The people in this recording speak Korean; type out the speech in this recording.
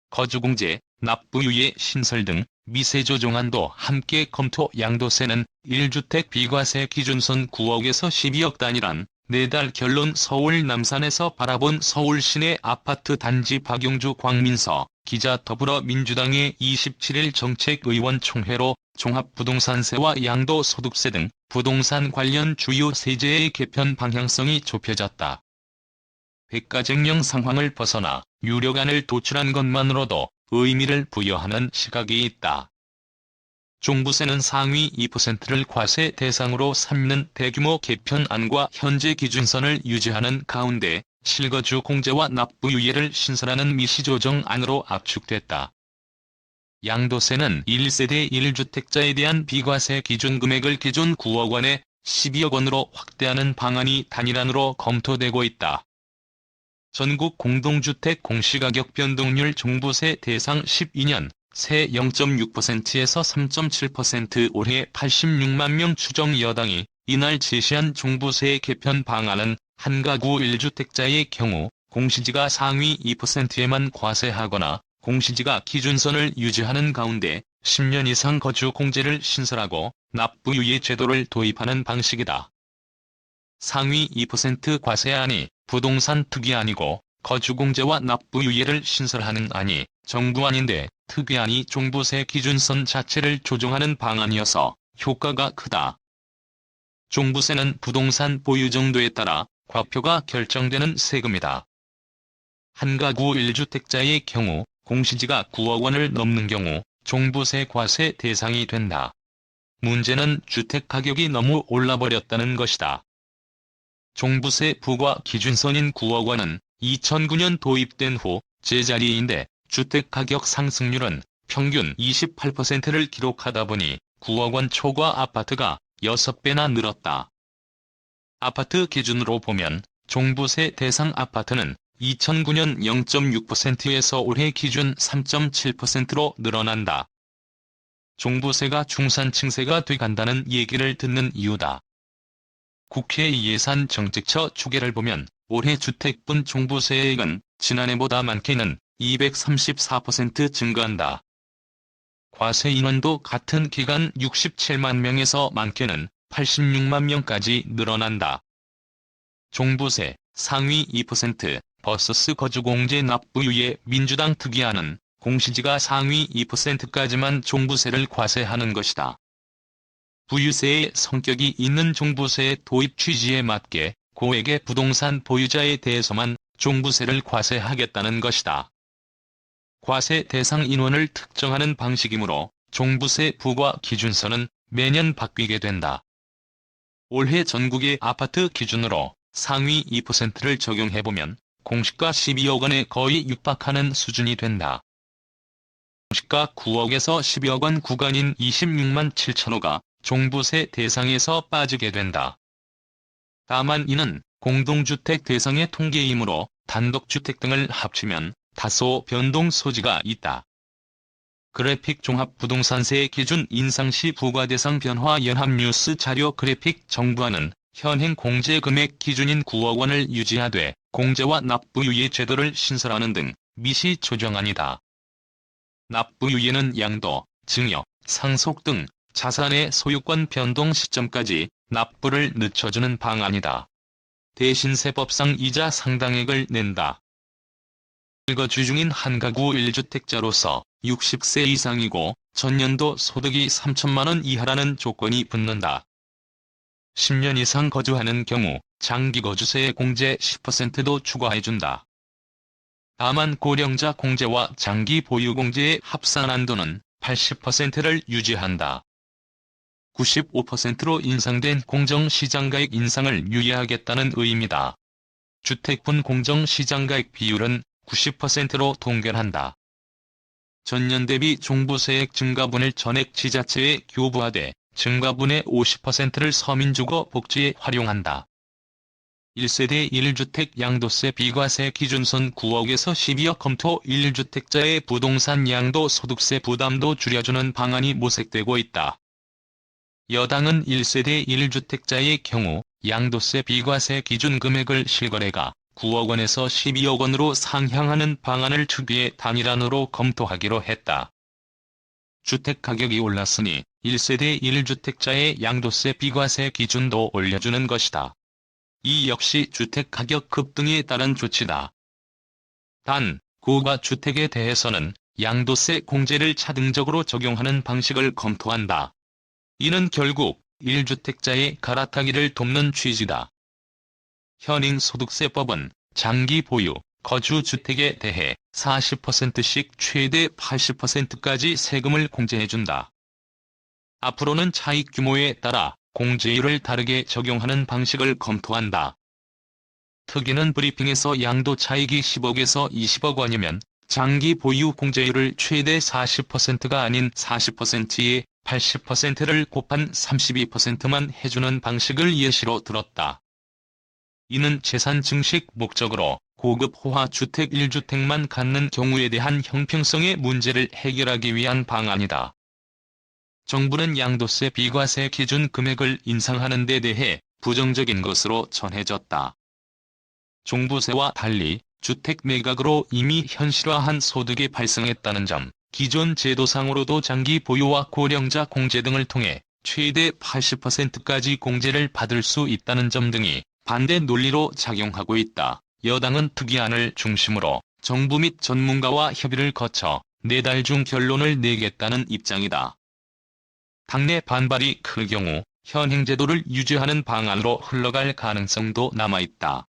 거주공제, 납부유예 신설 등 미세 조정안도 함께 검토. 양도세는 1주택 비과세 기준선 9억에서 12억 단위란 내달 결론. 서울 남산에서 바라본 서울 시내 아파트 단지. 박용주 광민서 기자. 더불어민주당의 27일 정책의원총회로 종합부동산세와 양도소득세 등 부동산 관련 주요 세제의 개편 방향성이 좁혀졌다. 백가쟁령 상황을 벗어나 유력안을 도출한 것만으로도 의미를 부여하는 시각이 있다. 종부세는 상위 2%를 과세 대상으로 삼는 대규모 개편안과 현재 기준선을 유지하는 가운데 실거주 공제와 납부유예를 신설하는 미시조정안으로 압축됐다. 양도세는 1세대 1주택자에 대한 비과세 기준금액을 기존 9억 원에 12억 원으로 확대하는 방안이 단일안으로 검토되고 있다. 전국 공동주택 공시가격 변동률 종부세 대상 12년 새 0.6%에서 3.7%. 올해 86만 명 추정. 여당이 이날 제시한 종부세 개편 방안은 한 가구 1주택자의 경우 공시지가 상위 2%에만 과세하거나 공시지가 기준선을 유지하는 가운데 10년 이상 거주 공제를 신설하고 납부유예 제도를 도입하는 방식이다. 상위 2% 과세안이 부동산 특위안이고 거주공제와 납부유예를 신설하는 안이 정부안인데 특위안이 종부세 기준선 자체를 조정하는 방안이어서 효과가 크다. 종부세는 부동산 보유 정도에 따라 과표가 결정되는 세금이다. 한 가구 1주택자의 경우 공시지가 9억 원을 넘는 경우 종부세 과세 대상이 된다. 문제는 주택 가격이 너무 올라버렸다는 것이다. 종부세 부과 기준선인 9억 원은 2009년 도입된 후 제자리인데 주택가격 상승률은 평균 28%를 기록하다 보니 9억 원 초과 아파트가 6배나 늘었다. 아파트 기준으로 보면 종부세 대상 아파트는 2009년 0.6%에서 올해 기준 3.7%로 늘어난다. 종부세가 중산층세가 돼간다는 얘기를 듣는 이유다. 국회 예산정책처 추계를 보면 올해 주택분 종부세액은 지난해보다 많게는 234% 증가한다. 과세 인원도 같은 기간 67만 명에서 많게는 86만 명까지 늘어난다. 종부세 상위 2% vs 거주공제 납부유예. 민주당 특위안은 공시지가 상위 2%까지만 종부세를 과세하는 것이다. 부유세의 성격이 있는 종부세 도입 취지에 맞게 고액의 부동산 보유자에 대해서만 종부세를 과세하겠다는 것이다. 과세 대상 인원을 특정하는 방식이므로 종부세 부과 기준선은 매년 바뀌게 된다. 올해 전국의 아파트 기준으로 상위 2%를 적용해보면 공시가 12억 원에 거의 육박하는 수준이 된다. 공시가 9억에서 12억 원 구간인 26만 7천호가 종부세 대상에서 빠지게 된다. 다만 이는 공동주택 대상의 통계이므로 단독주택 등을 합치면 다소 변동 소지가 있다. 그래픽 종합부동산세 기준 인상 시 부과대상 변화. 연합뉴스 자료. 그래픽 정부안은 현행 공제금액 기준인 9억 원을 유지하되 공제와 납부유예 제도를 신설하는 등 미시 조정안이다. 납부유예는 양도, 증여, 상속 등 자산의 소유권 변동 시점까지 납부를 늦춰주는 방안이다. 대신 세법상 이자 상당액을 낸다. 실거주 중인 한 가구 1주택자로서 60세 이상이고 전년도 소득이 3천만 원 이하라는 조건이 붙는다. 10년 이상 거주하는 경우 장기거주세의 공제 10%도 추가해준다. 다만 고령자 공제와 장기 보유 공제의 합산 한도는 80%를 유지한다. 95%로 인상된 공정시장가액 인상을 유예하겠다는 의미다. 주택분 공정시장가액 비율은 90%로 동결한다. 전년 대비 종부세액 증가분을 전액 지자체에 교부하되 증가분의 50%를 서민주거 복지에 활용한다. 1세대 1주택 양도세 비과세 기준선 9억에서 12억 검토. 1주택자의 부동산 양도소득세 부담도 줄여주는 방안이 모색되고 있다. 여당은 1세대 1주택자의 경우 양도세 비과세 기준 금액을 실거래가 9억 원에서 12억 원으로 상향하는 방안을 특위의 단일안으로 검토하기로 했다. 주택가격이 올랐으니 1세대 1주택자의 양도세 비과세 기준도 올려주는 것이다. 이 역시 주택가격 급등에 따른 조치다. 단, 고가주택에 대해서는 양도세 공제를 차등적으로 적용하는 방식을 검토한다. 이는 결국 1주택자의 갈아타기를 돕는 취지다. 현행 소득세법은 장기 보유, 거주주택에 대해 40%씩 최대 80%까지 세금을 공제해준다. 앞으로는 차익 규모에 따라 공제율을 다르게 적용하는 방식을 검토한다. 특위는 브리핑에서 양도 차익이 10억에서 20억 원이면 장기 보유 공제율을 최대 40%가 아닌 40%에 80%를 곱한 32%만 해주는 방식을 예시로 들었다. 이는 재산 증식 목적으로 고급 호화 주택 1주택만 갖는 경우에 대한 형평성의 문제를 해결하기 위한 방안이다. 정부는 양도세 비과세 기준 금액을 인상하는 데 대해 부정적인 것으로 전해졌다. 종부세와 달리 주택 매각으로 이미 현실화한 소득이 발생했다는 점, 기존 제도상으로도 장기 보유와 고령자 공제 등을 통해 최대 80%까지 공제를 받을 수 있다는 점 등이 반대 논리로 작용하고 있다. 여당은 특위안을 중심으로 정부 및 전문가와 협의를 거쳐 4달 중 결론을 내겠다는 입장이다. 당내 반발이 클 경우 현행 제도를 유지하는 방안으로 흘러갈 가능성도 남아있다.